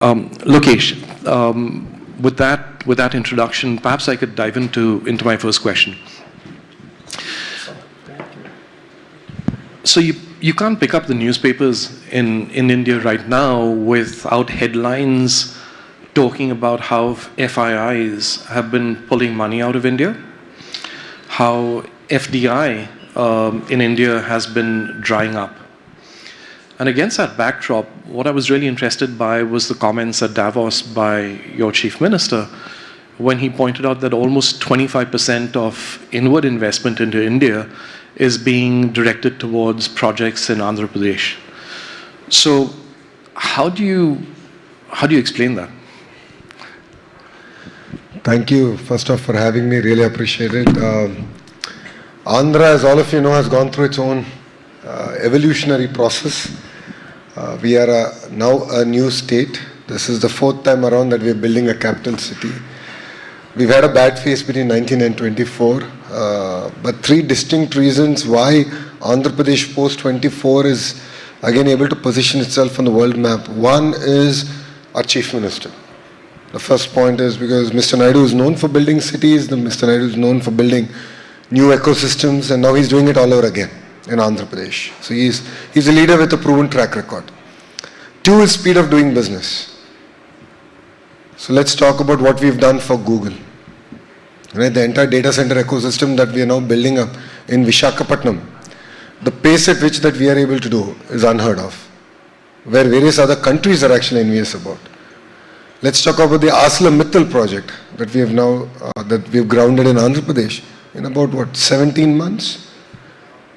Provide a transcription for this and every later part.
Lokesh, with that introduction, perhaps I could dive into my first question. So you can't pick up the newspapers in India right now without headlines talking about how FIIs have been pulling money out of India, how FDI in India has been drying up. And against that backdrop, what I was really interested by was the comments at Davos by your chief minister when he pointed out that almost 25% of inward investment into India is being directed towards projects in Andhra Pradesh. So how do you explain that? Thank you, first off, for having me. Really appreciate it. Andhra, as all of you know, has gone through its own evolutionary process. We are now a new state. This is the fourth time around that we are building a capital city. We've had a bad phase between 19 and 24, but three distinct reasons why Andhra Pradesh post-24 is again able to position itself on the world map. One is our chief minister. The first point is because Mr. Naidu is known for building cities, Mr. Naidu is known for building new ecosystems, and now he's doing it all over again in Andhra Pradesh. So he's a leader with a proven track record. Two is speed of doing business. So let's talk about what we've done for Google. Right, the entire data center ecosystem that we are now building up in Visakhapatnam, the pace at which that we are able to do is unheard of, where various other countries are actually envious about. Let's talk about the ArcelorMittal project that we have now, that we've grounded in Andhra Pradesh in about 17 months?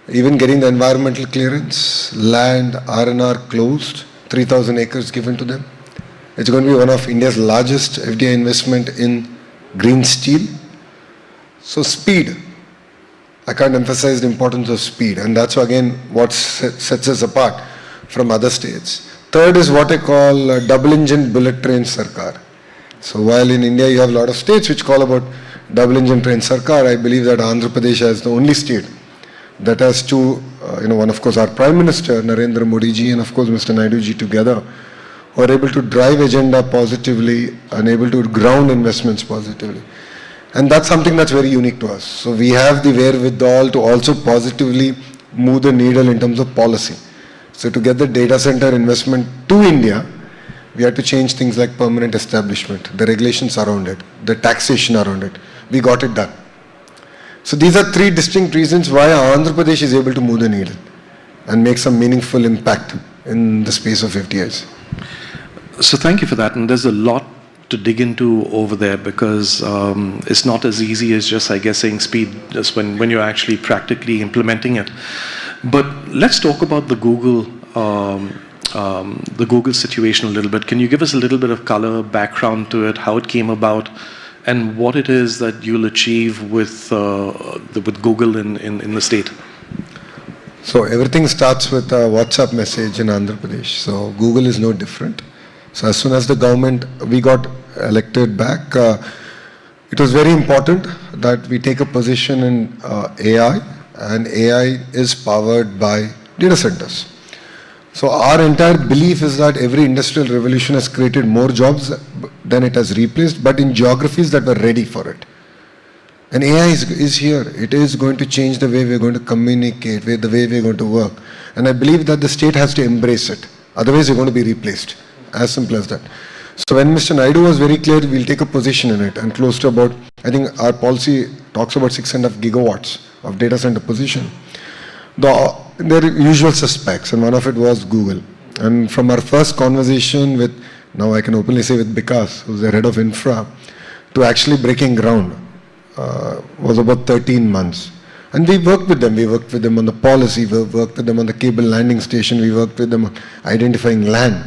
Even getting the environmental clearance, land, R&R closed, 3,000 acres given to them. It's going to be one of India's largest FDI investment in green steel. So speed, I can't emphasize the importance of speed, and that's again what sets us apart from other states. Third is what I call a double engine bullet train sarkar. So while in India you have a lot of states which call about double engine train sarkar, I believe that Andhra Pradesh is the only state that has two, one of course our Prime Minister Narendra Modi ji and of course Mr. Naidu ji together, who are able to drive agenda positively and able to ground investments positively. And that's something that's very unique to us. So we have the wherewithal to also positively move the needle in terms of policy. So to get the data center investment to India, we had to change things like permanent establishment, the regulations around it, the taxation around it. We got it done. So these are three distinct reasons why Andhra Pradesh is able to move the needle and make some meaningful impact in the space of FDIs. So thank you for that. And there's a lot to dig into over there because it's not as easy as just, I guess, saying speed just when you're actually practically implementing it. But let's talk about the Google situation a little bit. Can you give us a little bit of color, background to it, how it came about, and what it is that you'll achieve with Google in the state? So everything starts with a WhatsApp message in Andhra Pradesh. So Google is no different. So as soon as the government, we got elected back, it was very important that we take a position in AI, and AI is powered by data centers. So our entire belief is that every industrial revolution has created more jobs than it has replaced, but in geographies that were ready for it. And AI is here. It is going to change the way we're going to communicate, the way we're going to work. And I believe that the state has to embrace it. Otherwise, you're going to be replaced. As simple as that. So when Mr. Naidu was very clear, we'll take a position in it, and close to about, I think our policy talks about 6.5 gigawatts of data center position. There are usual suspects, and one of it was Google. And from our first conversation with, now I can openly say with Vikas, who's the head of infra, to actually breaking ground was about 13 months. And we worked with them. We worked with them on the policy, we worked with them on the cable landing station, we worked with them on identifying land.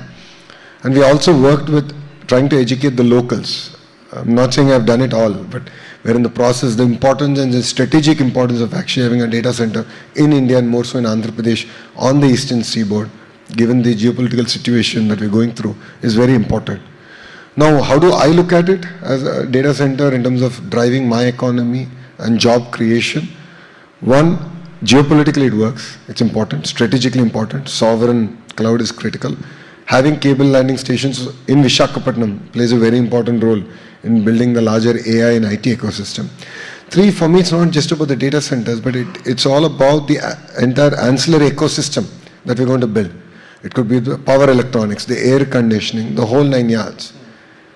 And we also worked with trying to educate the locals. I'm not saying I've done it all, but we're in the process. The importance and the strategic importance of actually having a data center in India and more so in Andhra Pradesh on the eastern seaboard, given the geopolitical situation that we're going through, is very important. Now, how do I look at it as a data center in terms of driving my economy and job creation? One, geopolitically it works. It's important, strategically important. Sovereign cloud is critical. Having cable landing stations in Vishakhapatnam plays a very important role in building the larger AI and IT ecosystem. 3, for me, it's not just about the data centers, but it's all about the entire ancillary ecosystem that we're going to build. It could be the power electronics, the air conditioning, the whole 9 yards.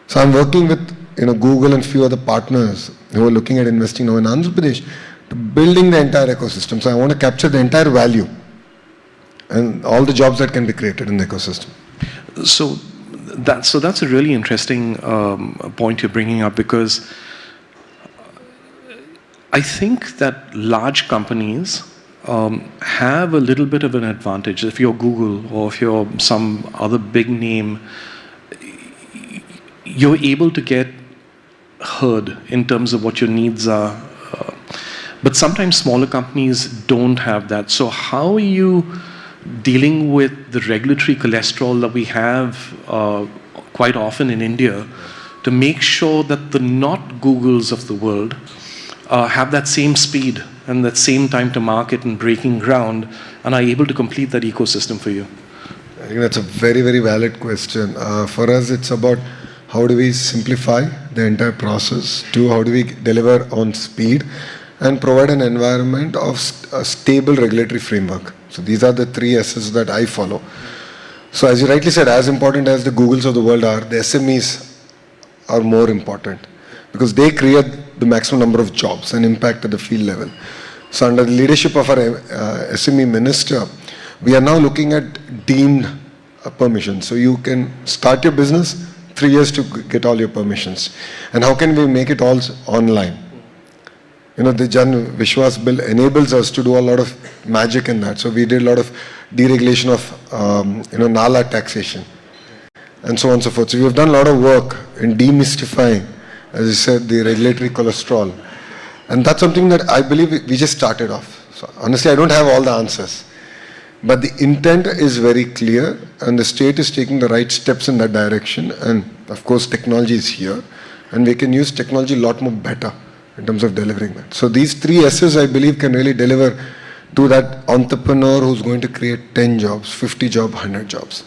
So I'm working with Google and few other partners who are looking at investing now in Andhra Pradesh to building the entire ecosystem. So I want to capture the entire value and all the jobs that can be created in the ecosystem. So that's a really interesting point you're bringing up, because I think that large companies have a little bit of an advantage. If you're Google or if you're some other big name, you're able to get heard in terms of what your needs are. But sometimes smaller companies don't have that. So how are you dealing with the regulatory cholesterol that we have quite often in India to make sure that the not Googles of the world have that same speed and that same time to market and breaking ground and are able to complete that ecosystem for you? I think that's a very, very valid question. For us, it's about how do we simplify the entire process? 2, how do we deliver on speed and provide an environment of a stable regulatory framework? So these are the 3 S's that I follow. So as you rightly said, as important as the Googles of the world are, the SMEs are more important because they create the maximum number of jobs and impact at the field level. So under the leadership of our SME minister, we are now looking at deemed permissions. So you can start your business, 3 years to get all your permissions. And how can we make it all online? The Jan Vishwas bill enables us to do a lot of magic in that. So we did a lot of deregulation of, Nala taxation and so on and so forth. So we've done a lot of work in demystifying, as you said, the regulatory cholesterol. And that's something that I believe we just started off. So honestly, I don't have all the answers. But the intent is very clear and the state is taking the right steps in that direction. And of course, technology is here and we can use technology a lot more better in terms of delivering that. So these 3 S's, I believe, can really deliver to that entrepreneur who's going to create 10 jobs, 50 jobs, 100 jobs.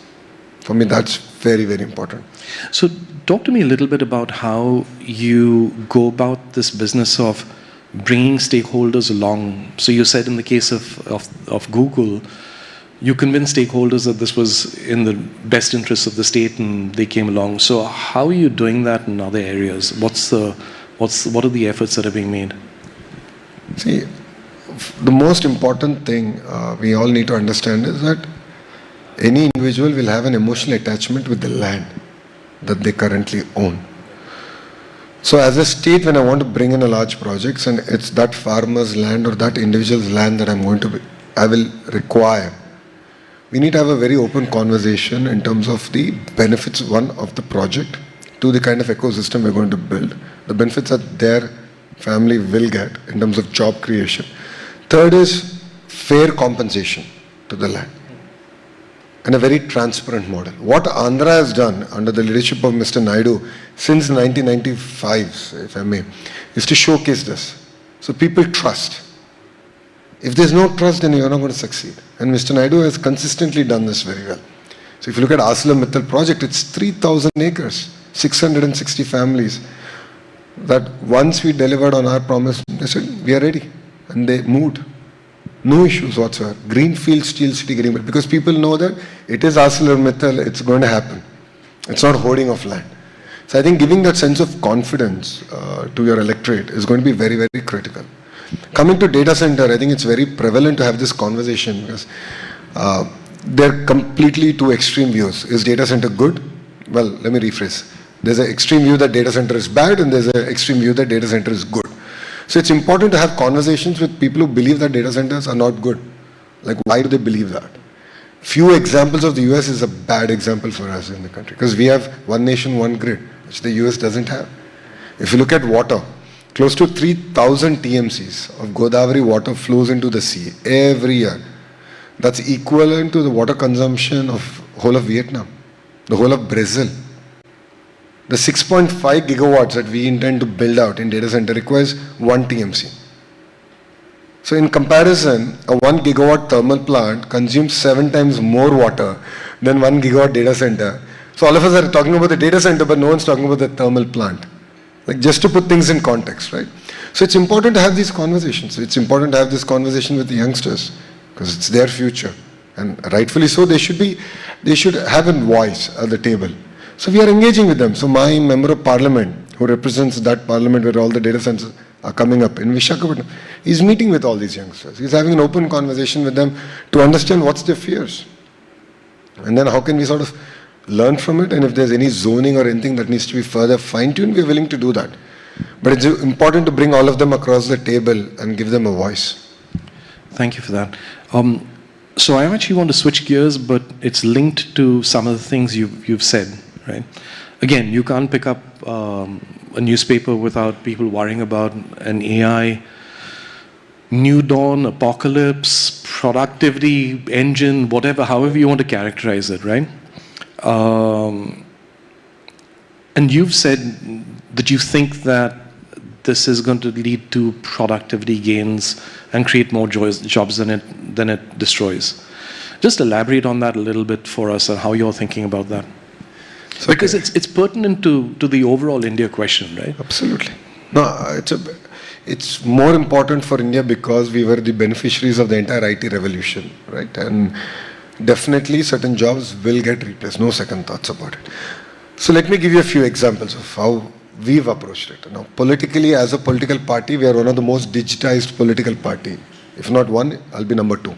For me, that's very, very important. So talk to me a little bit about how you go about this business of bringing stakeholders along. So you said in the case of Google, you convinced stakeholders that this was in the best interests of the state and they came along. So how are you doing that in other areas? What are the efforts that are being made? See, the most important thing we all need to understand is that any individual will have an emotional attachment with the land that they currently own. So as a state, when I want to bring in a large project and it's that farmer's land or that individual's land that I will require, we need to have a very open conversation in terms of the benefits, one, of the project, 2, the kind of ecosystem we're going to build, the benefits that their family will get in terms of job creation. 3rd is fair compensation to the land and a very transparent model. What Andhra has done under the leadership of Mr. Naidu since 1995, if I may, is to showcase this. So people trust. If there's no trust, then you're not going to succeed. And Mr. Naidu has consistently done this very well. So if you look at ArcelorMittal project, it's 3,000 acres, 660 families. That once we delivered on our promise, they said, we are ready. And they moved. No issues whatsoever. Greenfield Steel City Agreement. Because people know that it is ArcelorMittal, it's going to happen. It's not hoarding of land. So I think giving that sense of confidence to your electorate is going to be very, very critical. Coming to data center, I think it's very prevalent to have this conversation because they're completely 2 extreme views. Is data center good? Well, let me rephrase. There's an extreme view that data center is bad and there's an extreme view that data center is good. So it's important to have conversations with people who believe that data centers are not good. Like, why do they believe that? Few examples of the US is a bad example for us in the country because we have one nation, one grid, which the US doesn't have. If you look at water, close to 3,000 TMCs of Godavari water flows into the sea every year. That's equivalent to the water consumption of whole of Vietnam, the whole of Brazil. The 6.5 gigawatts that we intend to build out in data center requires 1 TMC. So in comparison, a 1 gigawatt thermal plant consumes 7 times more water then 1 gigawatt data center. So all of us are talking about the data center, but no one's talking about the thermal plant. Like just to put things in context, right? So it's important to have these conversations. It's important to have this conversation with the youngsters because it's their future. And rightfully so, they should have a voice at the table. So we are engaging with them. So my member of parliament, who represents that parliament where all the data centers are coming up in Visakhapatnam, is meeting with all these youngsters. He's having an open conversation with them to understand what's their fears. And then how can we sort of learn from it, and if there's any zoning or anything that needs to be further fine-tuned, we're willing to do that. But it's important to bring all of them across the table and give them a voice. Thank you for that. So I actually want to switch gears, but it's linked to some of the things you've said, right? Again, you can't pick up a newspaper without people worrying about an AI, new dawn, apocalypse, productivity, engine, whatever, however you want to characterize it, right? And you've said that you think that this is going to lead to productivity gains and create more jobs than it destroys. Just elaborate on that a little bit for us and how you're thinking about that. Because it's pertinent to the overall India question, right? Absolutely. No, it's more important for India because we were the beneficiaries of the entire IT revolution, right? And definitely certain jobs will get replaced, no second thoughts about it. So let me give you a few examples of how we've approached it. Now, politically, as a political party, we are one of the most digitized political party. If not one, I'll be number 2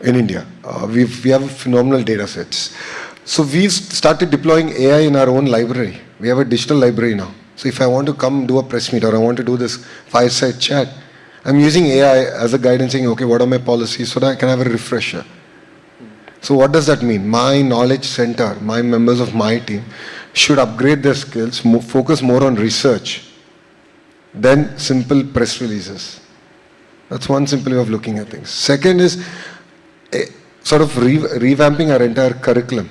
in India. We have phenomenal data sets. So we've started deploying AI in our own library. We have a digital library now. So if I want to come do a press meet or I want to do this fireside chat, I'm using AI as a guide and saying, okay, what are my policies so that I can have a refresher. So what does that mean? My knowledge center, my members of my team should upgrade their skills, focus more on research than simple press releases. That's one simple way of looking at things. Second is sort of revamping our entire curriculum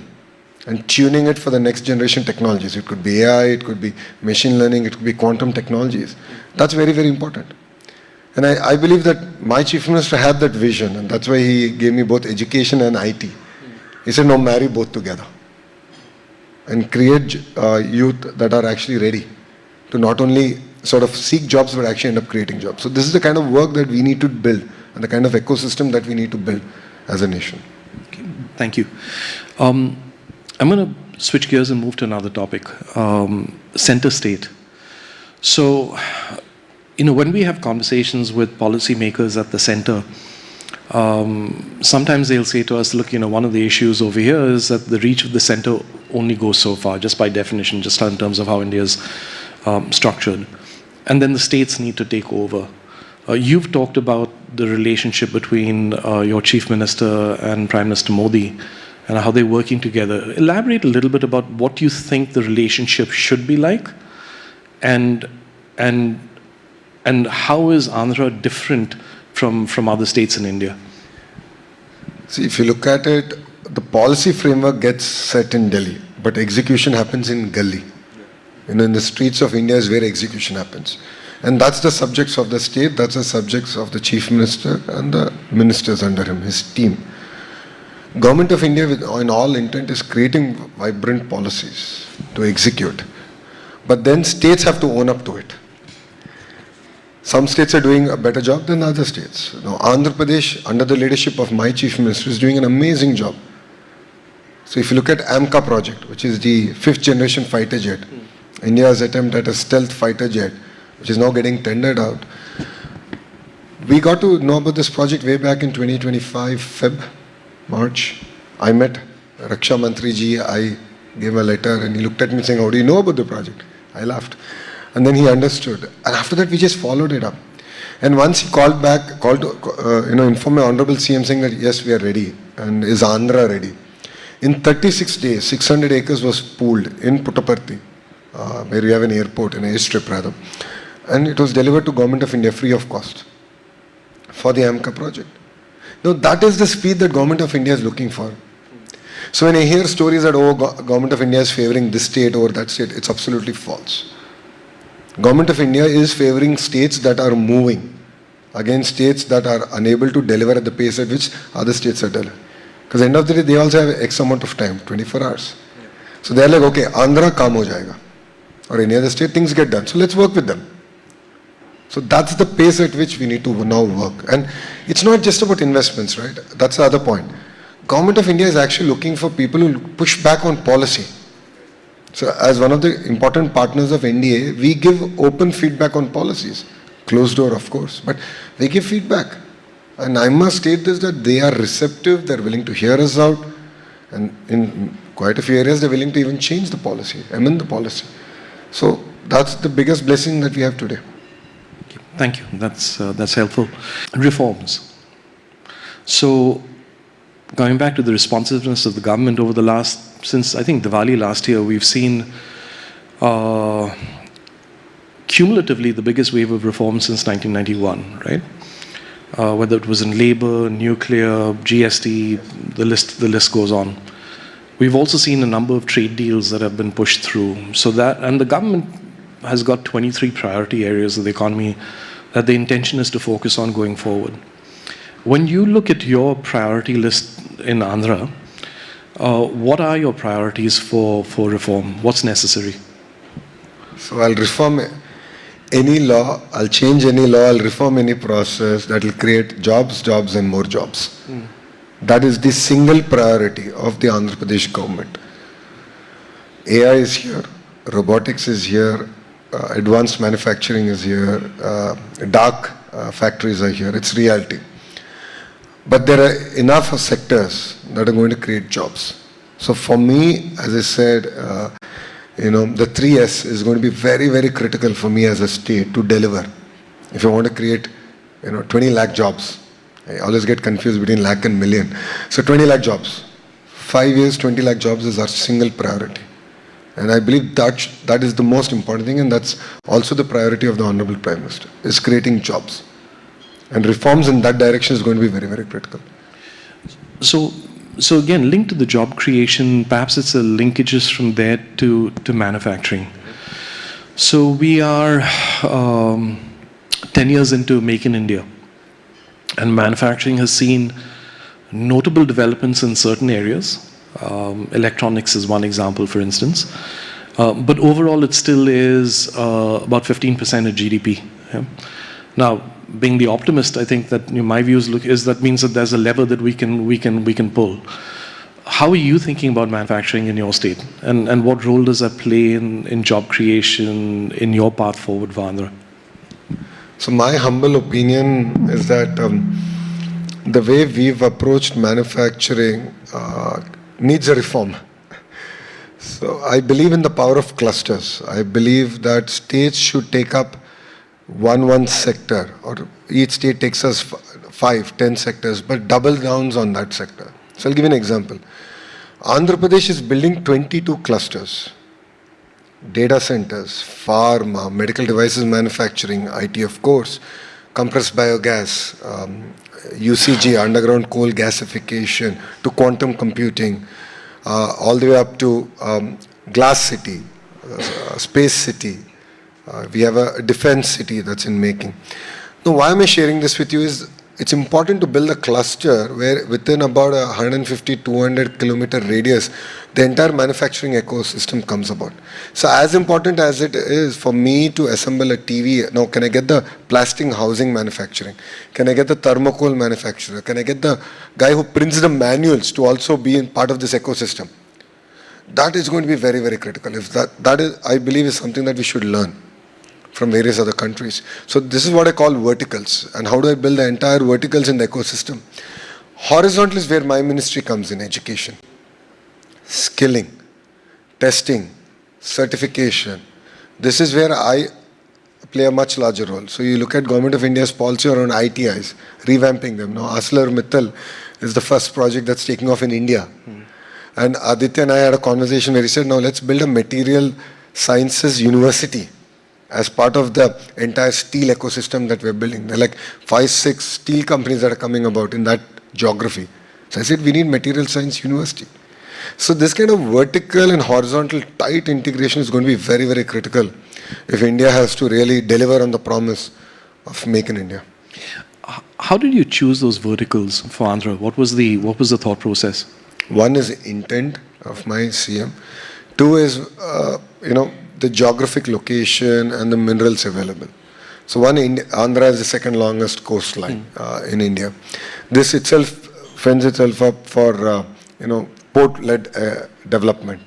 and tuning it for the next generation technologies. It could be AI, it could be machine learning, it could be quantum technologies. That's very, very important. And I believe that my chief minister had that vision, and that's why he gave me both education and IT. He said, no, marry both together and create youth that are actually ready to not only sort of seek jobs, but actually end up creating jobs. So this is the kind of work that we need to build and the kind of ecosystem that we need to build as a nation. Okay. Thank you. I'm going to switch gears and move to another topic, center state. So, when we have conversations with policymakers at the center, sometimes they'll say to us, look, one of the issues over here is that the reach of the center only goes so far, just by definition, just in terms of how India is structured. And then the states need to take over. You've talked about the relationship between your chief minister and Prime Minister Modi and how they're working together. Elaborate a little bit about what you think the relationship should be like, and how is Andhra different from other states in India? See, if you look at it, the policy framework gets set in Delhi, but execution happens in Gully. In the streets of India is where execution happens. And that's the subjects of the state, that's the subjects of the chief minister and the ministers under him, his team. Government of India, in all intent, is creating vibrant policies to execute. But then states have to own up to it. Some states are doing a better job than other states. Now, Andhra Pradesh, under the leadership of my chief minister, is doing an amazing job. So if you look at AMCA project, which is the 5th generation fighter jet, India's attempt at a stealth fighter jet, which is now getting tendered out. We got to know about this project way back in 2025, March. I met Raksha Mantri ji, I gave a letter and he looked at me saying, how do you know about the project? I laughed. And then he understood. And after that, we just followed it up. And once he called to inform my Honorable CM saying that, yes, we are ready. And is Andhra ready? In 36 days, 600 acres was pooled in Puttaparthi, where we have an airport, an airstrip rather. And it was delivered to Government of India free of cost for the AMCA project. Now, that is the speed that Government of India is looking for. So when I hear stories that, Government of India is favoring this state over that state, it's absolutely false. Government of India is favoring states that are moving against states that are unable to deliver at the pace at which other states are delivering. Because end of the day, they also have X amount of time, 24 hours. So they're like, okay, Andhra kaam ho jayega. Or any other state, things get done. So let's work with them. So that's the pace at which we need to now work. And it's not just about investments, right? That's the other point. Government of India is actually looking for people who push back on policy. So as one of the important partners of NDA, we give open feedback on policies. Closed door, of course, but we give feedback. And I must state this, that they are receptive, they're willing to hear us out. And in quite a few areas, they're willing to even change the policy, amend the policy. So that's the biggest blessing that we have today. Thank you. That's helpful. Reforms. So, going back to the responsiveness of the government over the since I think Diwali last year, we've seen cumulatively the biggest wave of reform since 1991, right? Whether it was in labor, nuclear, GST, the list goes on. We've also seen a number of trade deals that have been pushed through. And the government has got 23 priority areas of the economy that the intention is to focus on going forward. When you look at your priority list in Andhra, what are your priorities for reform? What's necessary? So I'll reform any law, I'll change any law, I'll reform any process that will create jobs, and more jobs. That is the single priority of the Andhra Pradesh government. AI is here, robotics is here, advanced manufacturing is here, dark factories are here, it's reality. But there are enough sectors that are going to create jobs. So for me, as I said, the 3S is going to be very, very critical for me as a state to deliver. If I want to create, 20 lakh jobs, I always get confused between lakh and million. So 20 lakh jobs. 5 years, 20 lakh jobs is our single priority. And I believe that is the most important thing, and that's also the priority of the Honorable Prime Minister, is creating jobs. And reforms in that direction is going to be very, very critical. So again, linked to the job creation, perhaps it's a linkages from there to manufacturing. So we are 10 years into Make in India, and manufacturing has seen notable developments in certain areas. Electronics is one example, for instance. But overall, it still is about 15% of GDP. Yeah? Now, being the optimist, I think that my views that means that there's a lever that we can pull. How are you thinking about manufacturing in your state, and what role does that play in job creation in your path forward for Andhra? So my humble opinion is that the way we've approached manufacturing needs a reform. So I believe in the power of clusters. I believe that states should take up one sector, or each state takes us 5, 10 sectors, but double downs on that sector. So I'll give you an example. Andhra Pradesh is building 22 clusters. Data centers, pharma, medical devices manufacturing, IT of course, compressed biogas, UCG, underground coal gasification, to quantum computing, all the way up to glass city, space city. We have a defense city that's in making. Now, why am I sharing this with you is it's important to build a cluster where within about 150, 200 kilometer radius, the entire manufacturing ecosystem comes about. So as important as it is for me to assemble a TV, now can I get the plastic housing manufacturing? Can I get the thermocol manufacturer? Can I get the guy who prints the manuals to also be in part of this ecosystem? That is going to be very, very critical. If that is, I believe, is something that we should learn from various other countries. So this is what I call verticals. And how do I build the entire verticals in the ecosystem? Horizontal is where my ministry comes in: education, skilling, testing, certification. This is where I play a much larger role. So you look at Government of India's policy around ITIs, revamping them. Now ArcelorMittal is the first project that's taking off in India. And Aditya and I had a conversation where he said, now let's build a material sciences university as part of the entire steel ecosystem that we're building. There are like 5, 6 steel companies that are coming about in that geography. So I said, we need material science university. So this kind of vertical and horizontal tight integration is going to be very, very critical if India has to really deliver on the promise of Make in India. How did you choose those verticals for Andhra? What was the thought process? One is intent of my CM. Two is, the geographic location and the minerals available. So Andhra is the second longest coastline in India. This itself fends itself up for, port-led development.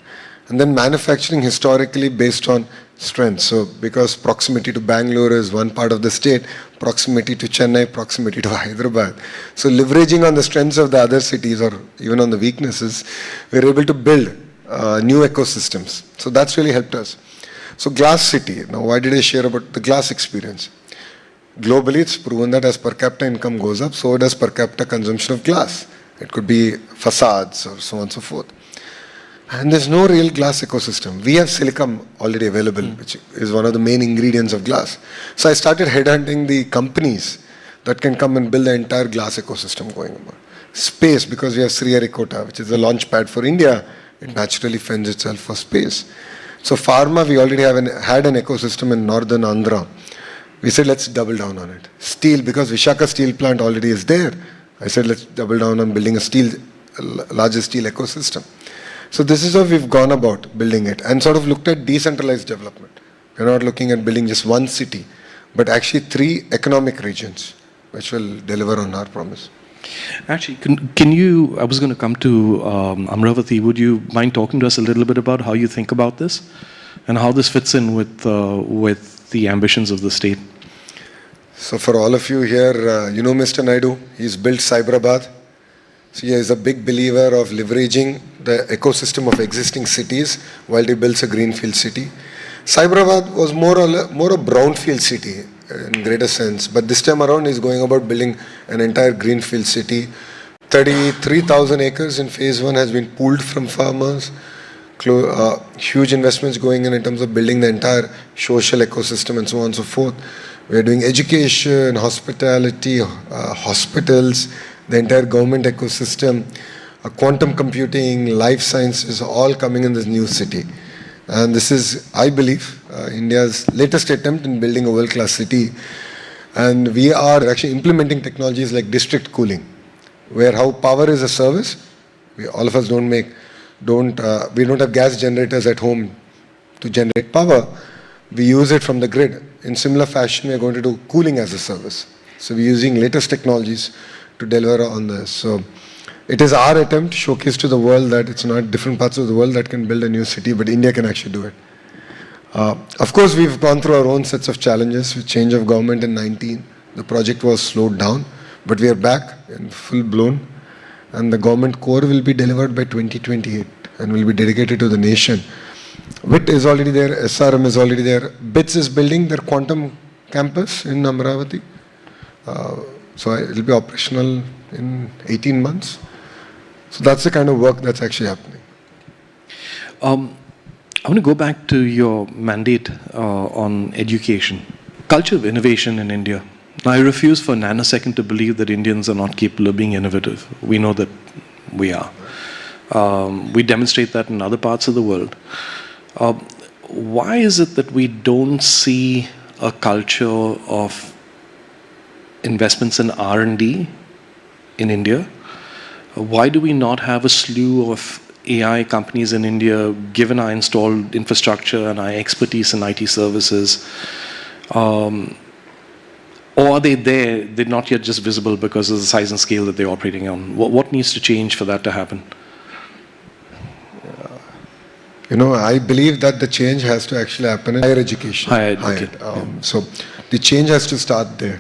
And then manufacturing historically based on strength. So because proximity to Bangalore is one part of the state, proximity to Chennai, proximity to Hyderabad. So leveraging on the strengths of the other cities or even on the weaknesses, we're able to build new ecosystems. So that's really helped us. So glass city. Now, why did I share about the glass experience? Globally, it's proven that as per capita income goes up, so does per capita consumption of glass. It could be facades or so on and so forth. And there's no real glass ecosystem. We have silicon already available, which is one of the main ingredients of glass. So I started headhunting the companies that can come and build the entire glass ecosystem going on. Space, because we have Sriharikota, which is a launch pad for India, it naturally fends itself for space. So pharma, we already had an ecosystem in northern Andhra. We said, let's double down on it. Steel, because Vishaka steel plant already is there. I said, let's double down on building a larger steel ecosystem. So this is how we've gone about building it and sort of looked at decentralized development. We're not looking at building just one city, but actually 3 economic regions, which will deliver on our promise. Actually, can you, I was going to come to Amaravati, would you mind talking to us a little bit about how you think about this and how this fits in with the ambitions of the state? So for all of you here, Mr. Naidu, he's built Cyberabad. So he is a big believer of leveraging the ecosystem of existing cities while he builds a greenfield city. Cyberabad was more a brownfield city in greater sense, but this time around he's going about building an entire greenfield city. 33,000 acres in phase 1 has been pooled from farmers. Huge investments going in terms of building the entire social ecosystem and so on and so forth. We're doing education, hospitality, hospitals, the entire government ecosystem, quantum computing, life sciences, all coming in this new city. And this is, I believe, India's latest attempt in building a world-class city. And we are actually implementing technologies like district cooling, where how power is a service. All of us we don't have gas generators at home to generate power. We use it from the grid. In similar fashion, we are going to do cooling as a service. So we're using latest technologies to deliver on this. So it is our attempt to showcase to the world that it's not different parts of the world that can build a new city, but India can actually do it. Of course, we've gone through our own sets of challenges with change of government in 19. The project was slowed down, but we are back in full blown. And the government core will be delivered by 2028 and will be dedicated to the nation. WIT is already there, SRM is already there. BITS is building their quantum campus in Amaravati. So it will be operational in 18 months. So that's the kind of work that's actually happening. I want to go back to your mandate on education. Culture of innovation in India. Now, I refuse for a nanosecond to believe that Indians are not capable of being innovative. We know that we are. We demonstrate that in other parts of the world. Why is it that we don't see a culture of investments in R&D in India? Why do we not have a slew of AI companies in India, given our installed infrastructure and our expertise in IT services? Or are they there, they're not yet just visible because of the size and scale that they're operating on? What needs to change for that to happen? I believe that the change has to actually happen in higher education. So the change has to start there.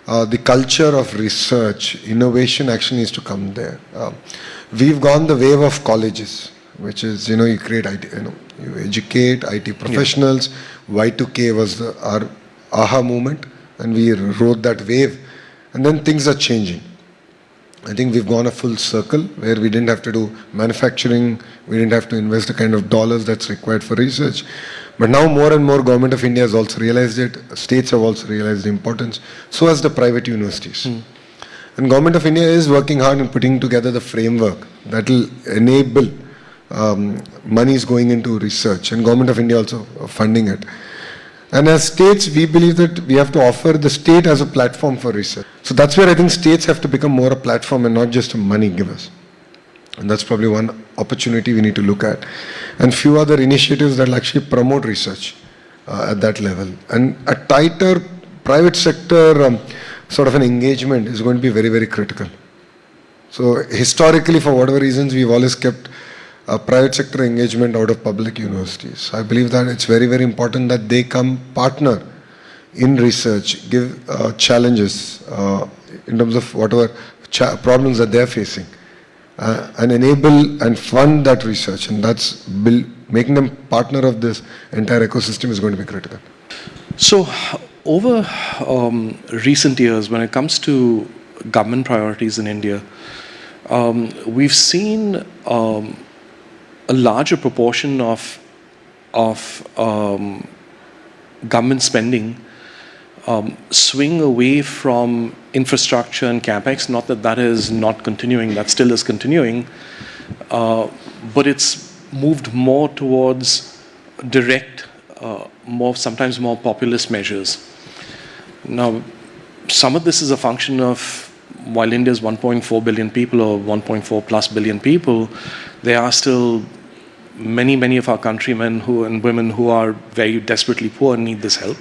The culture of research, innovation actually needs to come there. We've gone the wave of colleges, which is, you create IT, you educate IT professionals. Yeah. Y2K was our aha movement, and we rode that wave. And then things are changing. I think we've gone a full circle where we didn't have to do manufacturing, we didn't have to invest the kind of dollars that's required for research. But now more and more Government of India has also realized it, states have also realized the importance, so has the private universities. And Government of India is working hard in putting together the framework that will enable monies going into research, and Government of India also funding it. And as states, we believe that we have to offer the state as a platform for research. So that's where I think states have to become more a platform and not just a money givers. And that's probably one opportunity we need to look at. And few other initiatives that will actually promote research at that level. And a tighter private sector sort of an engagement is going to be very, very critical. So historically, for whatever reasons, we've always kept private sector engagement out of public universities. I believe that it's very, very important that they come partner in research, give challenges in terms of whatever problems that they're facing, and enable and fund that research. And that's making them partner of this entire ecosystem is going to be critical. So, over recent years, when it comes to government priorities in India, we've seen a larger proportion of government spending swing away from infrastructure and capex. Not that that is not continuing, that still is continuing, but it's moved more towards direct, sometimes more populist measures. Now, some of this is a function of, while India is 1.4 billion people or 1.4 plus billion people, there are still many of our countrymen and women who are very desperately poor and need this help.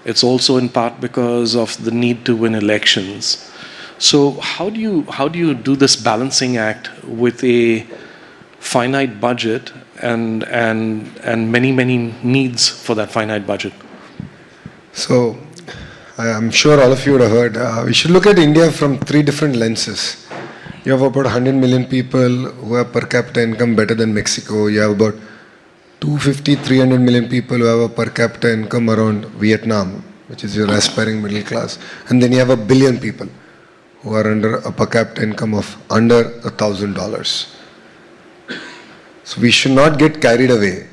It's also in part because of the need to win elections. So how do you do this balancing act with a finite budget and many needs for that finite budget? So I'm sure all of you would have heard, we should look at India from three different lenses. You have about 100 million people who have per capita income better than Mexico. You have about 250, 300 million people who have a per capita income around Vietnam, which is your aspiring middle class. And then you have 1 billion people who are under a per capita income of under $1,000. So we should not get carried away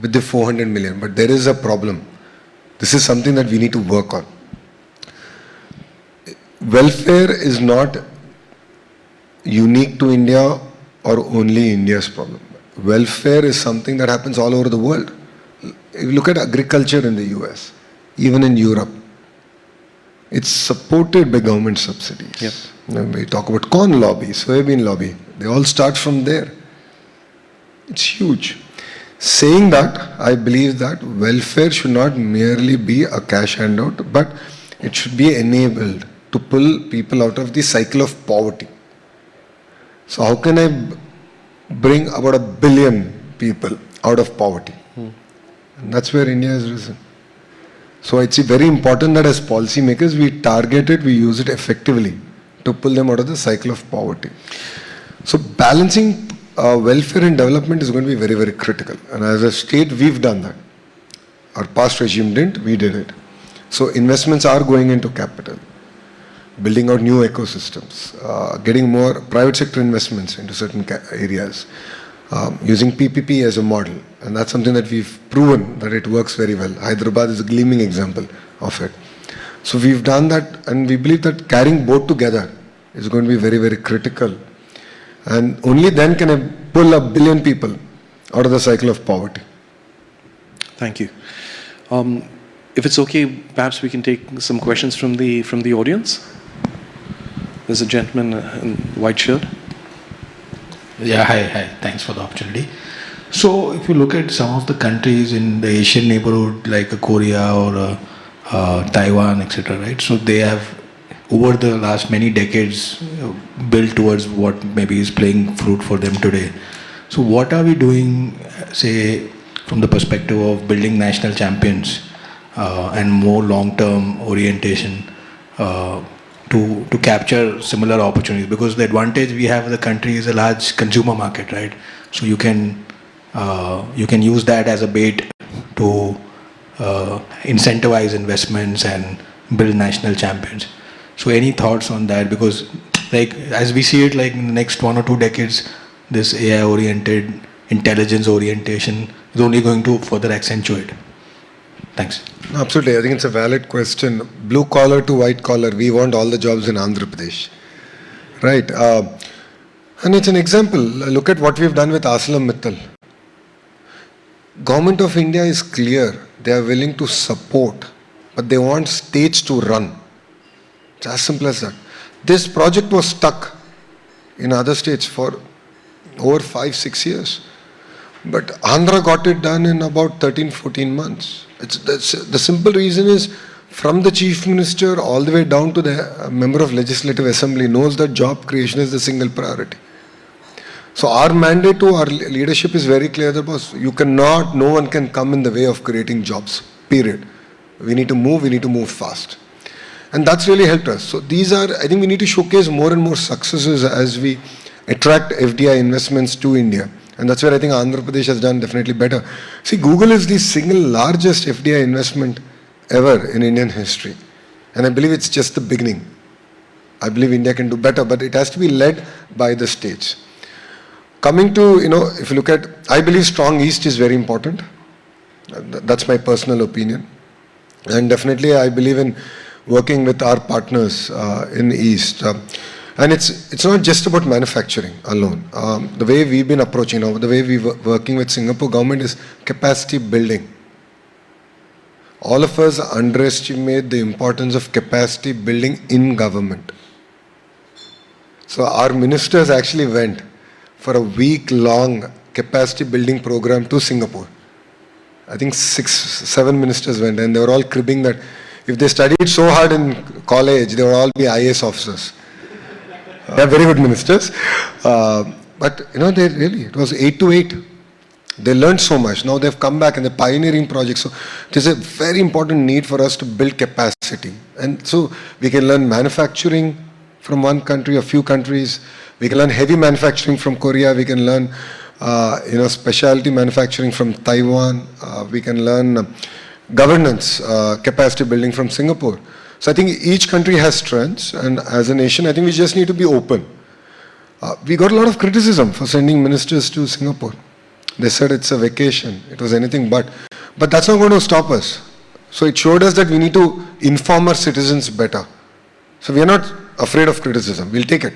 with the 400 million, but there is a problem. This is something that we need to work on. Welfare is not unique to India or only India's problem. Welfare is something that happens all over the world. If you look at agriculture in the US, even in Europe, it's supported by government subsidies. Yep. We talk about corn lobby, soybean lobby. They all start from there. It's huge. Saying that, I believe that welfare should not merely be a cash handout, but it should be enabled to pull people out of the cycle of poverty. So how can I bring about 1 billion people out of poverty? And that's where India has risen. So it's very important that as policymakers we target it, we use it effectively to pull them out of the cycle of poverty. So balancing welfare and development is going to be very, very critical. And as a state, we've done that. Our past regime didn't, we did it. So investments are going into capital, building out new ecosystems, getting more private sector investments into certain areas, using PPP as a model. And that's something that we've proven that it works very well. Hyderabad is a gleaming example of it. So we've done that, and we believe that carrying both together is going to be very, very critical. And only then can I pull 1 billion people out of the cycle of poverty. Thank you. If it's okay, perhaps we can take some questions from the audience. There's a gentleman in white shirt. Yeah, hi. Thanks for the opportunity. So, if you look at some of the countries in the Asian neighborhood, like Korea or Taiwan, etc., right? So they have, over the last many decades, built towards what maybe is playing fruit for them today. So, what are we doing, say, from the perspective of building national champions and more long-term orientation to capture similar opportunities? Because the advantage we have in the country is a large consumer market, right? So you can use that as a bait to incentivize investments and build national champions. So any thoughts on that? Because like as we see it, like in the next 1 or 2 decades, this AI-oriented intelligence orientation is only going to further accentuate. Thanks. Absolutely. I think it's a valid question. Blue collar to white collar, we want all the jobs in Andhra Pradesh. Right. And it's an example. Look at what we've done with Asalam Mittal. Government of India is clear they are willing to support, but they want states to run. It's as simple as that. This project was stuck in other states for over 5-6 years. But Andhra got it done in about 13-14 months. The simple reason is, from the Chief Minister all the way down to the member of Legislative Assembly knows that job creation is the single priority. So our mandate to our leadership is very clear that no one can come in the way of creating jobs, period. We need to move fast. And that's really helped us. So I think we need to showcase more and more successes as we attract FDI investments to India. And that's where I think Andhra Pradesh has done definitely better. See, Google is the single largest FDI investment ever in Indian history. And I believe it's just the beginning. I believe India can do better, but it has to be led by the states. Coming to, if you look at, I believe strong East is very important. That's my personal opinion. And definitely I believe in working with our partners in the East. And it's not just about manufacturing alone. The way we've been approaching now, the way we're working with Singapore government is capacity building. All of us underestimate the importance of capacity building in government. So our ministers actually went for a week-long capacity building program to Singapore. I think 6-7 ministers went, and they were all cribbing that if they studied so hard in college, they would all be IAS officers. They are very good ministers. But, it was 8 to 8. They learned so much. Now they've come back and they're pioneering projects. So it is a very important need for us to build capacity. And so we can learn manufacturing from one country, a few countries. We can learn heavy manufacturing from Korea. We can learn, specialty manufacturing from Taiwan. We can learn governance, capacity building from Singapore. So I think each country has strengths, and as a nation, I think we just need to be open. We got a lot of criticism for sending ministers to Singapore. They said it's a vacation. It was anything but. But that's not going to stop us. So it showed us that we need to inform our citizens better. So we are not afraid of criticism. We'll take it.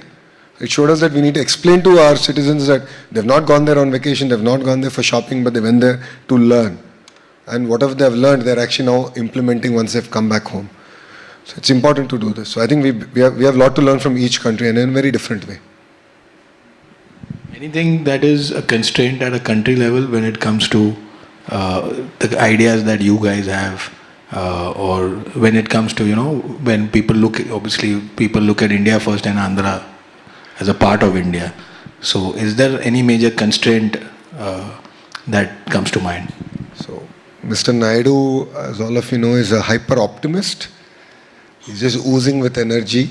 It showed us that we need to explain to our citizens that they've not gone there on vacation, they've not gone there for shopping, but they went there to learn. And whatever they've learned, they're actually now implementing once they've come back home. So it's important to do this. So I think we have a lot to learn from each country, and in a very different way. Anything that is a constraint at a country level when it comes to the ideas that you guys have, or when it comes to, when people look at India first and Andhra as a part of India. So is there any major constraint that comes to mind? So Mr. Naidu, as all of you know, is a hyper-optimist. He's just oozing with energy.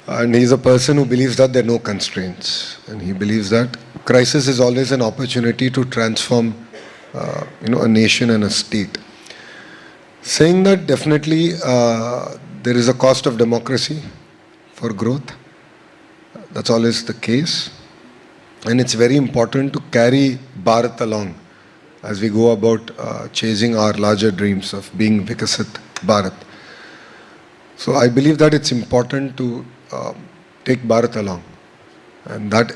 And he's a person who believes that there are no constraints. And he believes that crisis is always an opportunity to transform a nation and a state. Saying that, definitely there is a cost of democracy for growth. That's always the case. And it's very important to carry Bharat along as we go about chasing our larger dreams of being Vikasit Bharat. So I believe that it's important to take Bharat along. And that,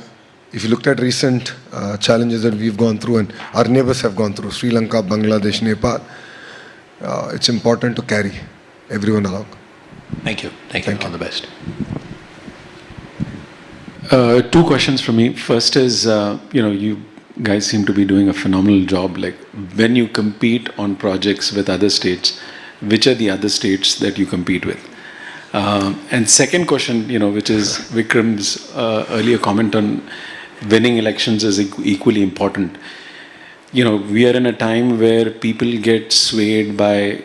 if you looked at recent challenges that we've gone through and our neighbors have gone through, Sri Lanka, Bangladesh, Nepal, it's important to carry everyone along. Thank you. Thank you. All the best. Two questions from me. First is, you guys seem to be doing a phenomenal job. Like, when you compete on projects with other states, which are the other states that you compete with? And second question, which is Vikram's earlier comment on winning elections is equally important. We are in a time where people get swayed by,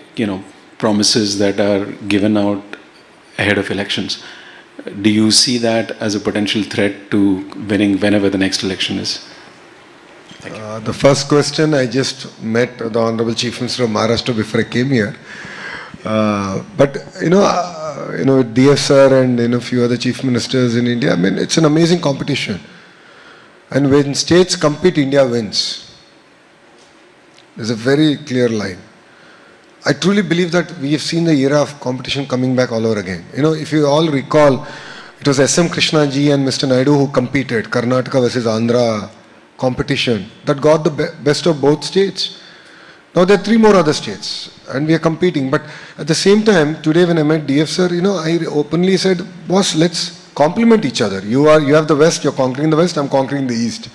promises that are given out ahead of elections. Do you see that as a potential threat to winning whenever the next election is? Thank you. The first question, I just met the Honorable Chief Minister of Maharashtra before I came here. But with DF sir and a few other chief ministers in India, it's an amazing competition. And when states compete, India wins. There's a very clear line. I truly believe that we have seen the era of competition coming back all over again. If you all recall, it was S.M. Krishna ji and Mr. Naidu who competed, Karnataka versus Andhra competition, that got the best of both states. Now there are 3 more other states and we are competing. But at the same time, today when I met DF sir, I openly said, boss, let's complement each other. You have the West, you're conquering the West, I'm conquering the East.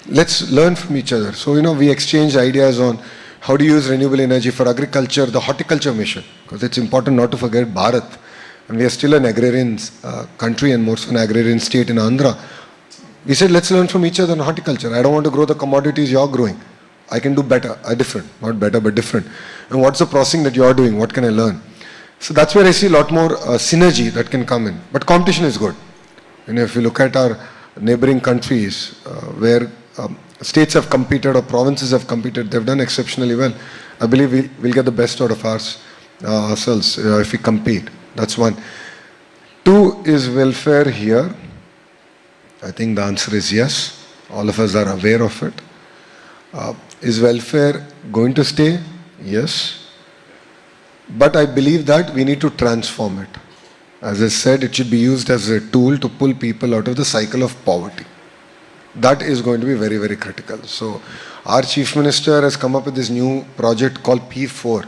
Let's learn from each other. So, we exchange ideas on how to use renewable energy for agriculture, the horticulture mission, because it's important not to forget Bharat. And we are still an agrarian country and more so an agrarian state in Andhra. We said, let's learn from each other on horticulture. I don't want to grow the commodities you're growing. I can do better, different, not better, but different. And what's the processing that you're doing? What can I learn? So that's where I see a lot more synergy that can come in. But competition is good. If you look at our neighboring countries where states have competed or provinces have competed, they've done exceptionally well. I believe we'll get the best out of ourselves if we compete. That's one. 2 is welfare here. I think the answer is yes. All of us are aware of it. Is welfare going to stay? Yes. But I believe that we need to transform it. As I said, it should be used as a tool to pull people out of the cycle of poverty. That is going to be very, very critical. So our Chief Minister has come up with this new project called P4.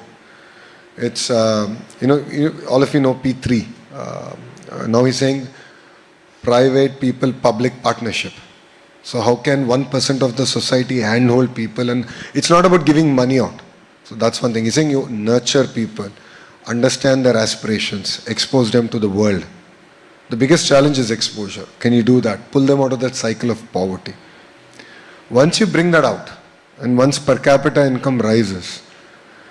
It's, all of you know P3. Now he's saying private people public partnership. So how can 1% of the society handhold people? And it's not about giving money out. So that's one thing. He's saying you nurture people, understand their aspirations, expose them to the world. The biggest challenge is exposure. Can you do that? Pull them out of that cycle of poverty. Once you bring that out, and once per capita income rises,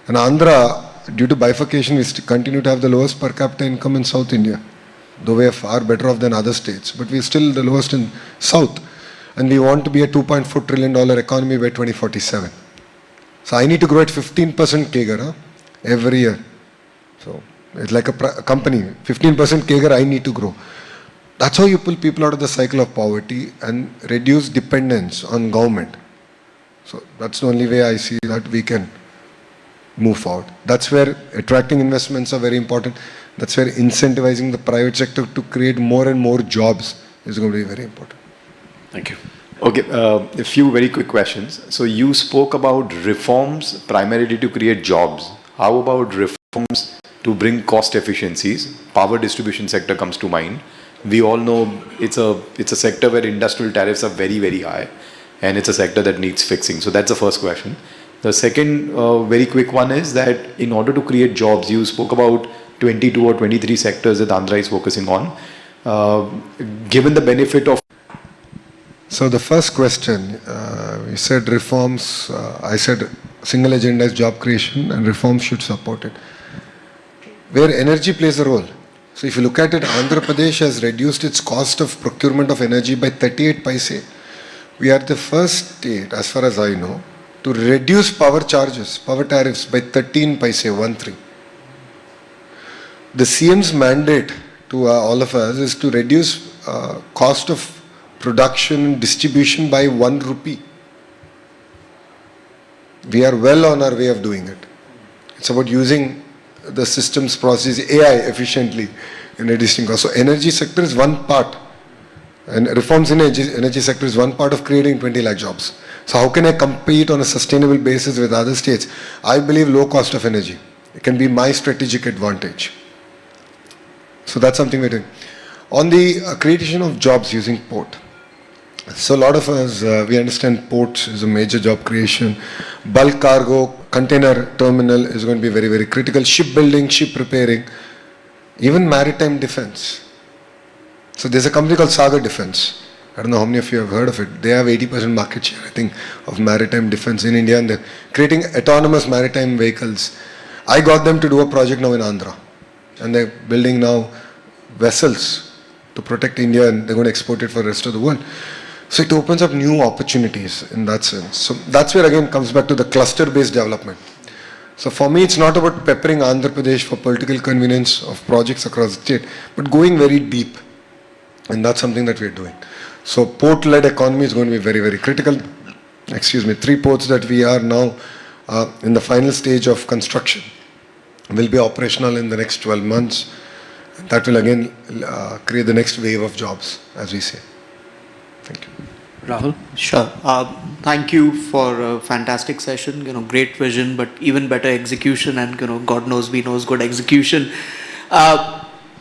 and Andhra, due to bifurcation, we continue to have the lowest per capita income in South India, though we are far better off than other states, but we are still the lowest in South. And we want to be a $2.4 trillion economy by 2047. So I need to grow at 15% CAGR every year. So it's like a company, 15% CAGR I need to grow. That's how you pull people out of the cycle of poverty and reduce dependence on government. So that's the only way I see that we can move forward. That's where attracting investments are very important. That's where incentivizing the private sector to create more and more jobs is going to be very important. Thank you. Okay, a few very quick questions. So you spoke about reforms primarily to create jobs. How about reforms to bring cost efficiencies? Power distribution sector comes to mind. We all know it's a sector where industrial tariffs are very, very high, and it's a sector that needs fixing. So that's the first question. The second very quick one is that in order to create jobs, you spoke about 22 or 23 sectors that Andhra is focusing on. Given the benefit of So the first question, you said reforms, I said single agenda is job creation and reforms should support it. Where energy plays a role. So if you look at it, Andhra Pradesh has reduced its cost of procurement of energy by 38 paise. We are the first state, as far as I know, to reduce power charges, power tariffs by 13 paise, 1-3. The CM's mandate to all of us is to reduce cost of production and distribution by 1 rupee. We are well on our way of doing it. It's about using the systems process AI efficiently in reducing cost. So energy sector is one part, and reforms in energy sector is one part of creating 20 lakh jobs. So how can I compete on a sustainable basis with other states? I believe low cost of energy. It can be my strategic advantage. So that's something we're doing. On the creation of jobs using port. So a lot of us, we understand ports is a major job creation. Bulk cargo, container terminal is going to be very, very critical. Shipbuilding, ship repairing, even maritime defense. So there's a company called Sagar Defense. I don't know how many of you have heard of it. They have 80% market share, I think, of maritime defense in India, and they're creating autonomous maritime vehicles. I got them to do a project now in Andhra, and they're building now vessels to protect India, and they're going to export it for the rest of the world. So it opens up new opportunities in that sense. So that's where again comes back to the cluster-based development. So for me, it's not about peppering Andhra Pradesh for political convenience of projects across the state, but going very deep. And that's something that we're doing. So port-led economy is going to be very, very critical. 3 ports that we are now in the final stage of construction will be operational in the next 12 months. That will again create the next wave of jobs, as we say. Thank you. Rahul? Sure. Thank you for a fantastic session. Great vision, but even better execution, and God knows we knows good execution.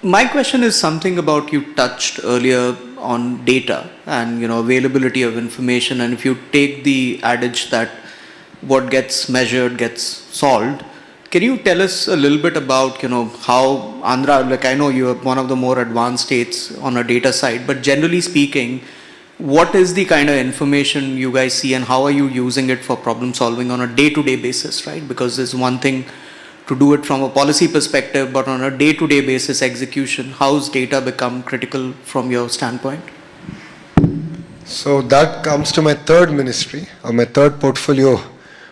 My question is something about you touched earlier on data and availability of information. And if you take the adage that what gets measured gets solved, can you tell us a little bit about how Andhra? Like I know you are one of the more advanced states on a data side, but generally speaking, what is the kind of information you guys see and how are you using it for problem solving on a day-to-day basis, right? Because there's one thing to do it from a policy perspective, but on a day-to-day basis execution, how's data become critical from your standpoint? So that comes to my third ministry, or my third portfolio,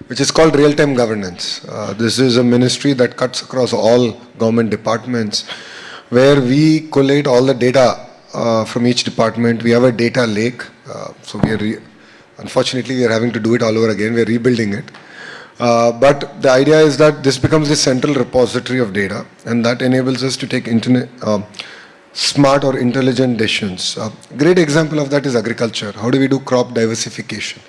which is called real-time governance. This is a ministry that cuts across all government departments, where we collate all the data from each department. We have a data lake, so we are unfortunately we are having to do it all over again. We are rebuilding it, but the idea is that this becomes the central repository of data, and that enables us to take smart or intelligent decisions. Great example of that is agriculture. How do we do crop diversification?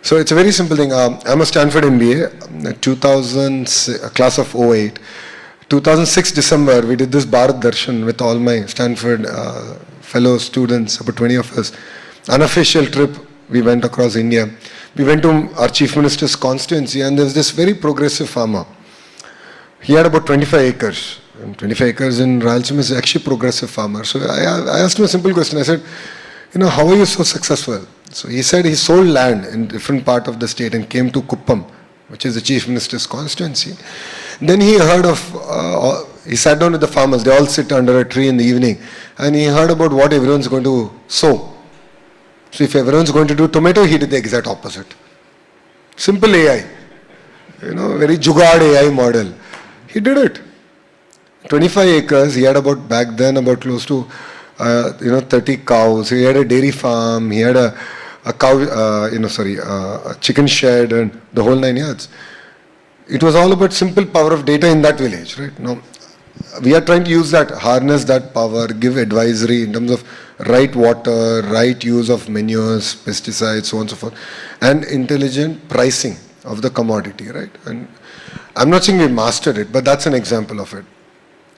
So it's a very simple thing. I'm a Stanford MBA, 2000 class of '08. 2006 December, we did this Bharat Darshan with all my Stanford fellow students, about 20 of us. Unofficial trip, we went across India. We went to our Chief Minister's constituency, and there was this very progressive farmer. He had about 25 acres. And 25 acres in Rayalaseema is actually a progressive farmer. So I asked him a simple question. I said, how are you so successful? So he said he sold land in different part of the state and came to Kuppam, which is the Chief Minister's constituency. Then he heard of, he sat down with the farmers, they all sit under a tree in the evening, and he heard about what everyone's going to sow. So if everyone's going to do tomato, he did the exact opposite. Simple AI, very jugaad AI model. He did it. 25 acres, he had about, back then, about close to, 30 cows. He had a dairy farm, he had a chicken shed and the whole 9 yards. It was all about simple power of data in that village, right? Now, we are trying to use that, harness that power, give advisory in terms of right water, right use of manures, pesticides, so on and so forth, and intelligent pricing of the commodity, right? And I'm not saying we mastered it, but that's an example of it.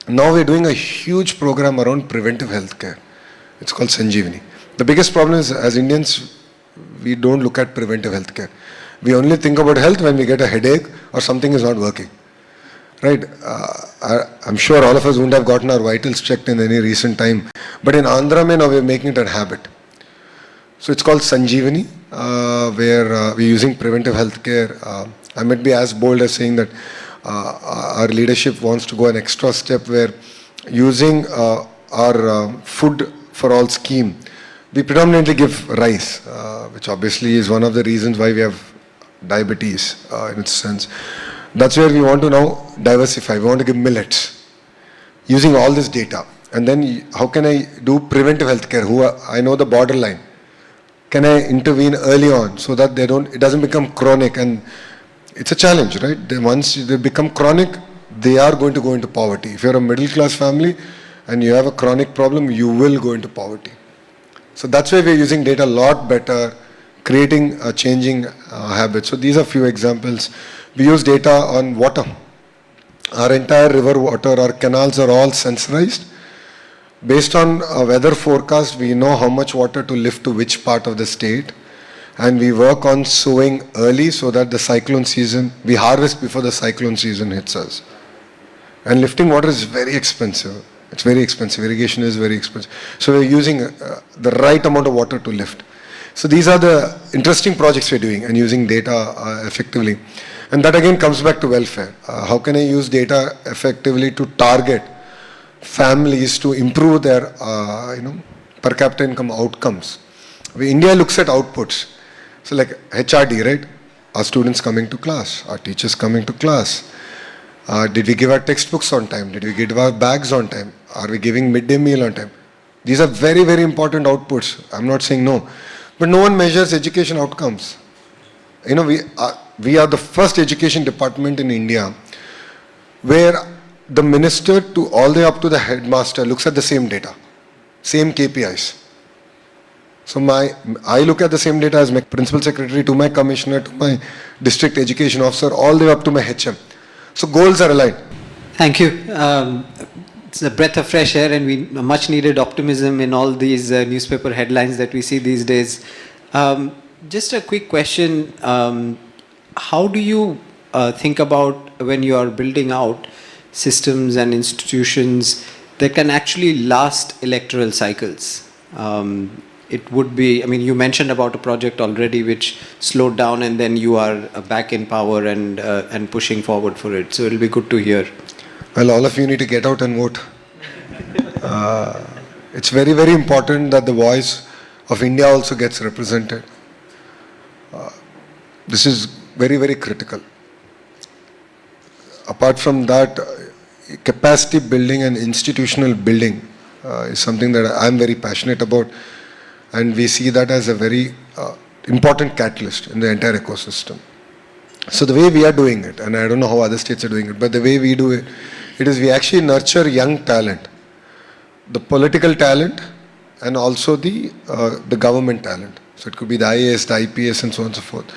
Now we're doing a huge program around preventive healthcare. It's called Sanjeevani. The biggest problem is, as Indians, we don't look at preventive healthcare. We only think about health when we get a headache or something is not working, right? I'm sure all of us wouldn't have gotten our vitals checked in any recent time, but in Andhra, now we're making it a habit. So it's called Sanjeevani, where we're using preventive healthcare. I might be as bold as saying that our leadership wants to go an extra step where using our food for all scheme, we predominantly give rice, which obviously is one of the reasons why we have diabetes in its sense. That's where we want to now diversify. We want to give millets using all this data. And then how can I do preventive healthcare? I know the borderline. Can I intervene early on so that it doesn't become chronic? And it's a challenge, right? Once they become chronic, they are going to go into poverty. If you're a middle class family and you have a chronic problem, you will go into poverty. So that's why we're using data a lot better, creating a changing habit. So these are few examples. We use data on water. Our entire river water, our canals are all sensorized. Based on a weather forecast, we know how much water to lift to which part of the state. And we work on sowing early so that the cyclone season, we harvest before the cyclone season hits us. And lifting water is very expensive. It's very expensive. Irrigation is very expensive. So we're using the right amount of water to lift. So these are the interesting projects we're doing and using data effectively. And that again comes back to welfare. How can I use data effectively to target families to improve their per capita income outcomes? India looks at outputs. So like HRD, right? Our students coming to class, our teachers coming to class. Did we give our textbooks on time? Did we give our bags on time? Are we giving midday meal on time? These are very, very important outputs. I'm not saying no. But no one measures education outcomes. We are the first education department in India where the minister to all the way up to the headmaster looks at the same data, same KPIs. So I look at the same data as my principal secretary, to my commissioner, to my district education officer, all the way up to my HM. So goals are aligned. Thank you. It's a breath of fresh air, and we much needed optimism in all these newspaper headlines that we see these days. Just a quick question. How do you think about when you are building out systems and institutions that can actually last electoral cycles? It would be, I mean, you mentioned about a project already which slowed down, and then you are back in power and pushing forward for it. So it'll be good to hear. Well, all of you need to get out and vote. It's very, very important that the voice of India also gets represented. This is very, very critical. Apart from that, capacity building and institutional building is something that I'm very passionate about. And we see that as a very important catalyst in the entire ecosystem. So the way we are doing it, and I don't know how other states are doing it, but the way we do it, it is we actually nurture young talent, the political talent, and also the government talent. So it could be the IAS, the IPS, and so on and so forth,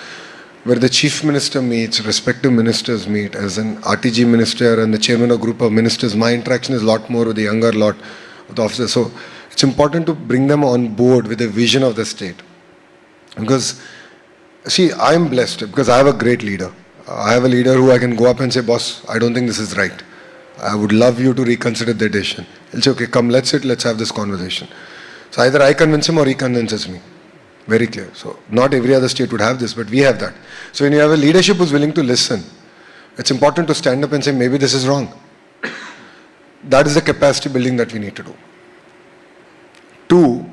where the chief minister meets, respective ministers meet. As an RTG minister and the chairman of group of ministers, my interaction is a lot more with the younger lot of the officers. So it's important to bring them on board with the vision of the state. Because, see, I'm blessed because I have a great leader. I have a leader who I can go up and say, boss, I don't think this is right. I would love you to reconsider the decision. He'll say, okay, come, let's sit, let's have this conversation. So either I convince him or he convinces me. Very clear. So not every other state would have this, but we have that. So when you have a leadership who's willing to listen, it's important to stand up and say, maybe this is wrong. That is the capacity building that we need to do. 2,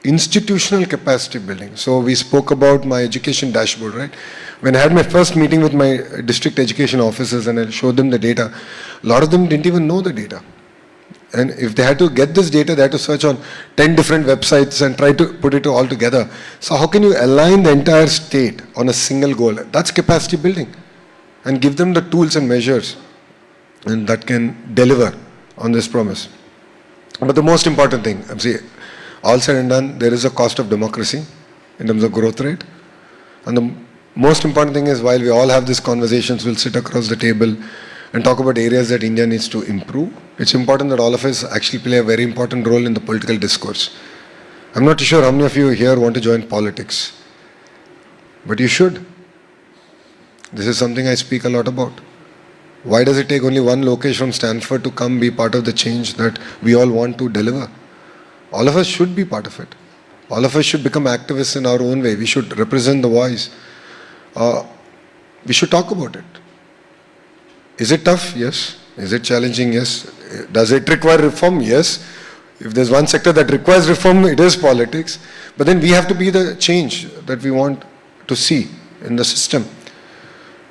institutional capacity building. So we spoke about my education dashboard, right? When I had my first meeting with my district education officers and I showed them the data, a lot of them didn't even know the data. And if they had to get this data, they had to search on 10 different websites and try to put it all together. So how can you align the entire state on a single goal? That's capacity building. And give them the tools and measures and that can deliver on this promise. But the most important thing, see, all said and done, there is a cost of democracy in terms of growth rate. And the most important thing is, while we all have these conversations, we'll sit across the table and talk about areas that India needs to improve. It's important that all of us actually play a very important role in the political discourse. I'm not sure how many of you here want to join politics, but you should. This is something I speak a lot about. Why does it take only one Lokesh from Stanford to come be part of the change that we all want to deliver? All of us should be part of it. All of us should become activists in our own way. We should represent the voice. We should talk about it. Is it tough? Yes. Is it challenging? Yes. Does it require reform? Yes. If there's one sector that requires reform, it is politics. But then we have to be the change that we want to see in the system.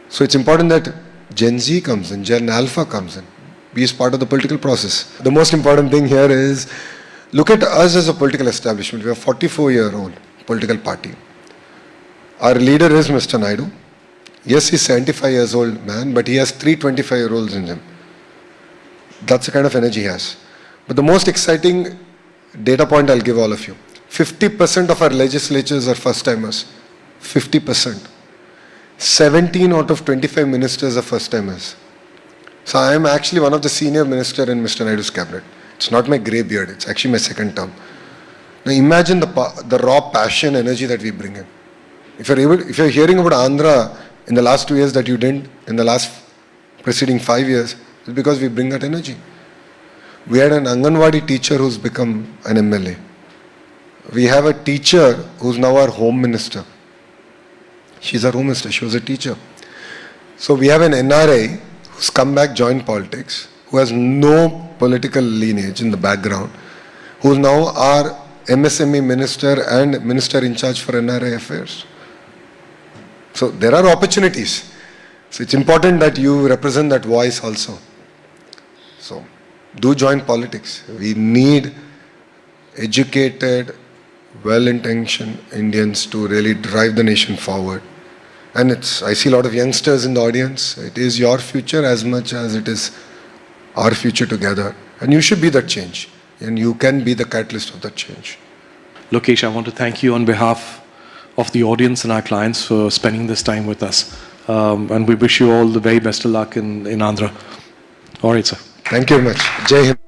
So it's important that Gen Z comes in, Gen Alpha comes in, be as part of the political process. The most important thing here is, look at us as a political establishment. We are a 44-year-old political party. Our leader is Mr. Naidu. Yes, he's 75 years old man, but he has 3 25-year-olds in him. That's the kind of energy he has. But the most exciting data point I'll give all of you. 50% of our legislatures are first-timers. 50%. 17 out of 25 ministers are first-timers. So I am actually one of the senior ministers in Mr. Naidu's cabinet. It's not my grey beard, it's actually my second term. Now imagine the raw passion, energy that we bring in. If you're hearing about Andhra in the last 2 years that you didn't in the last preceding 5 years, it's because we bring that energy. We had an Anganwadi teacher who's become an MLA. We have a teacher who's now our home minister. She's our home minister, she was a teacher. So we have an NRI who's come back, joined politics, who has no political lineage in the background, who's now our MSME minister and minister in charge for NRI affairs. So there are opportunities. So it's important that you represent that voice also. So do join politics. We need educated, well-intentioned Indians to really drive the nation forward. And I see a lot of youngsters in the audience. It is your future as much as it is our future together. And you should be that change. And you can be the catalyst of that change. Lokesh, I want to thank you on behalf of the audience and our clients for spending this time with us. And we wish you all the very best of luck in Andhra. All right, sir. Thank you very much. Jai Hind.